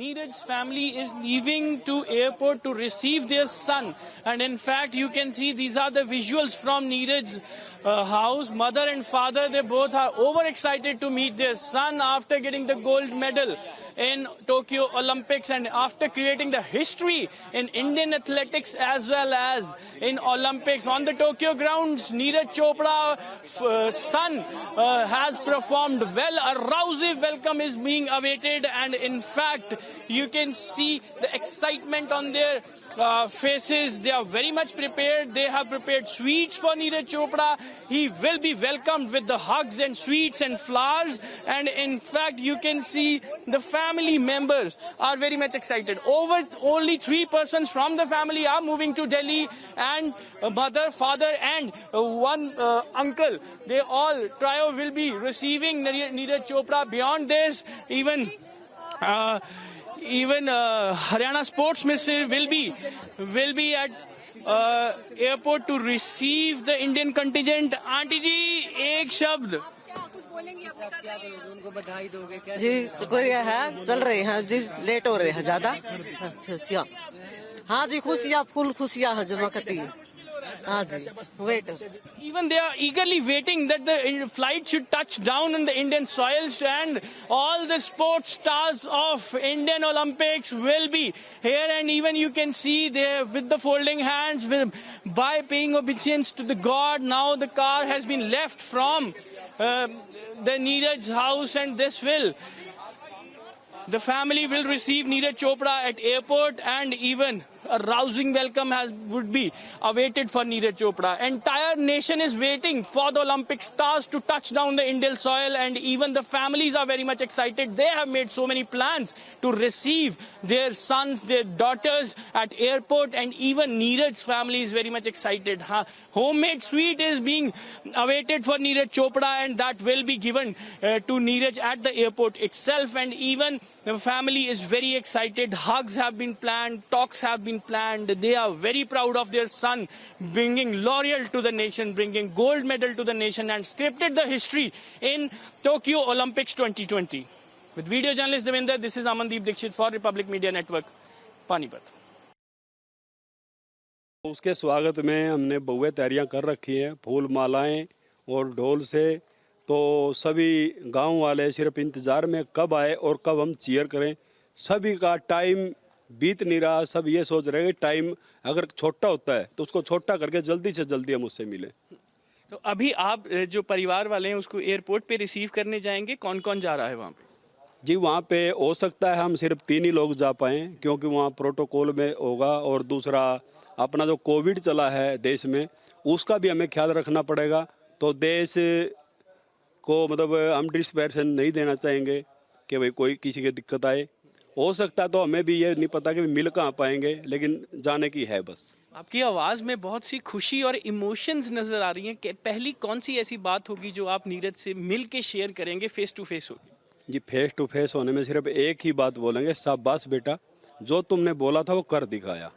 Neeraj's family is leaving to airport to receive their son, and in fact you can see these are the visuals from Neeraj's house. Mother and father, they both are overexcited to meet their son after getting the gold medal in Tokyo Olympics and after creating the history in Indian athletics as well as in Olympics. On the Tokyo grounds, Neeraj Chopra's son has performed well. A rousing welcome is being awaited, and in fact you can see the excitement on their faces. They are very much prepared. They have prepared sweets for Neeraj Chopra. He will be welcomed with the hugs and sweets and flowers, and in fact you can see the family members are very much excited. Only 3 persons from the family are moving to Delhi, and mother, father and one uncle. They all trio will be receiving Neeraj Chopra. Beyond this, even Haryana Sports Minister will be at airport to receive the Indian contingent. Auntie ji, एक शब्द जी, शुक्रिया है, चल रहे हैं जी, late हो रहे हैं ज्यादा। हाँ जी, खुशियाँ फुल खुशियाँ हैं जमा करती है। हाँ जी, wait. Even they are eagerly waiting that the flight should touch down on the Indian soils, and all the sports stars of Indian Olympics will be here. And even you can see there with the folding hands, by paying obeisance to the god. Now the car has been left from the Neeraj's house, and the family will receive Neeraj Chopra at airport, and even a rousing welcome would be awaited for Neeraj Chopra. Entire nation is waiting for the Olympic stars to touch down the Indian soil, and even the families are very much excited. They have made so many plans to receive their sons, their daughters at airport, and even Neeraj's family is very much excited. Homemade sweet is being awaited for Neeraj Chopra, and that will be given to Neeraj at the airport itself. And even the family is very excited. Hugs have been planned, talks have been planned. They are very proud of their son bringing laurel to the nation, bringing gold medal to the nation, and scripted the history in Tokyo Olympics 2020. With video journalist Devinder, this is Amandeep Dixit for Republic Media Network, Panipat. उसके स्वागत में हमने बहुए तैयारियां कर रखी हैं, फूल मालाएं और ढोल से। तो सभी गांव वाले सिर्फ इंतज़ार में कब आए और कब हम चीयर करें। सभी का टाइम बीत नहीं रहा। सब ये सोच रहे हैं कि टाइम अगर छोटा होता है तो उसको छोटा करके जल्दी से जल्दी हम उससे मिलें। तो अभी आप जो परिवार वाले हैं उसको एयरपोर्ट पे रिसीव करने जाएंगे, कौन कौन जा रहा है वहाँ पे? जी, वहाँ पे हो सकता है हम सिर्फ 3 ही लोग जा पाएँ, क्योंकि वहाँ प्रोटोकॉल में होगा, और दूसरा अपना जो कोविड चला है देश में उसका भी हमें ख्याल रखना पड़ेगा। तो देश को मतलब हम डिस्पर्सन नहीं देना चाहेंगे कि भाई कोई किसी की दिक्कत आए। हो सकता है तो हमें भी ये नहीं पता कि मिल कहाँ पाएंगे, लेकिन जाने की है बस। आपकी आवाज़ में बहुत सी खुशी और इमोशंस नज़र आ रही हैं कि पहली कौन सी ऐसी बात होगी जो आप नीरज से मिल के शेयर करेंगे, फेस टू फेस होगी? जी, फेस टू फेस होने में सिर्फ एक ही बात बोलेंगे, शाबाश बेटा, जो तुमने बोला था वो कर दिखाया।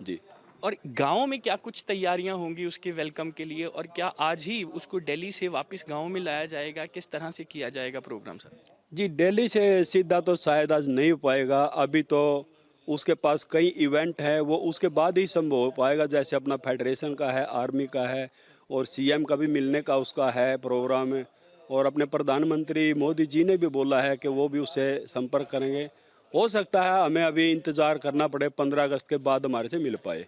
जी। और गांव में क्या कुछ तैयारियां होंगी उसके वेलकम के लिए, और क्या आज ही उसको दिल्ली से वापस गांव में लाया जाएगा? किस तरह से किया जाएगा प्रोग्राम सर? जी, दिल्ली से सीधा तो शायद आज नहीं हो पाएगा। अभी तो उसके पास कई इवेंट है, वो उसके बाद ही संभव हो पाएगा। जैसे अपना फेडरेशन का है, आर्मी का है, और सीएम का भी मिलने का उसका है प्रोग्राम है, और अपने प्रधानमंत्री मोदी जी ने भी बोला है कि वो भी उससे संपर्क करेंगे। हो सकता है हमें अभी इंतज़ार करना पड़े, 15 अगस्त के बाद हमारे से मिल पाए।